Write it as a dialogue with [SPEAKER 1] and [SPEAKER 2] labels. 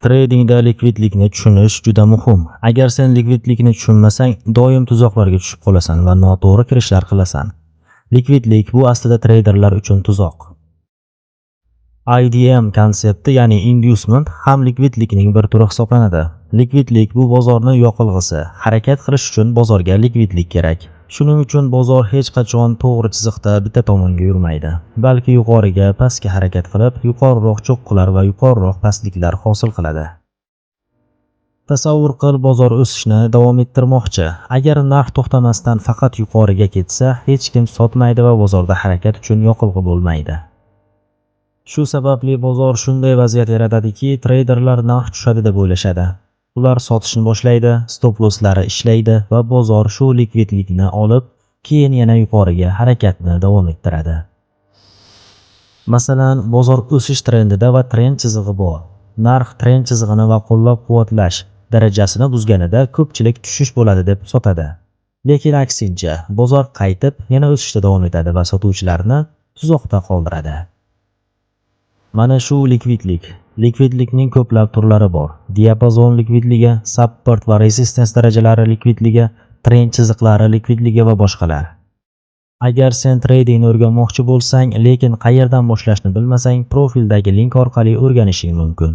[SPEAKER 1] Tradingda likvidlikni tushunish juda muhim. Agar sen likvidlikni tushunmasang, doim tuzoqlarga tushib qolasan va noto'g'ri kirishlar qilasan. Likvidlik bu aslida treyderlar uchun tuzoq. IDM konsepti, ya'ni inducement, ham likvidlikning bir turi hisoblanadi. Likvidlik bu bozorning yoqilg'isi. Harakat qilish uchun bozorga likvidlik kerak. Shuning uchun bozor hech qachon to'g'ri chiziqda bitta tomonga yurmaydi, balki yuqoriga, pastga harakat qilib, yuqoriroq cho'qqilar va yuqoriroq pastliklar hosil qiladi. Tasavvur qil, bozor o'sishni davom ettirmoqchi. Agar narx to'xtamasdan faqat yuqoriga ketsa, hech kim sotmaydi va bozorda harakat uchun yoqilg'i bo'lmaydi. Shu sababli bozor shunday vaziyat yaratadiki, treyderlar narx tushadi deb o'ylashadi. Ular sotishni boshlaydi, stop losslari ishlaydi va bozor shu likvidlikni olib, keyin yana yuqoriga harakatni davom ettiradi. Masalan, bozor o'sish trendida va trend chizig'i bor. Narx trend chizig'ini va qo'llab-quvvatlash darajasini buzganida ko'pchilik tushish bo'ladi deb sotadi. Lekin aksincha, bozor qaytib yana o'sishda davom etadi va sotuvchilarni tuzoqda qoldiradi. Mana shu likvidlik. Likvidlikning ko'plab turlari bor. Diapazon likvidligi, support va resistance darajalari likvidligi, trend chiziqlari likvidligi va boshqalar. Agar sen tradingni o'rganmoqchi bo'lsang, lekin qayerdan boshlashni bilmasang, profildagi link orqali o'rganishing mumkin.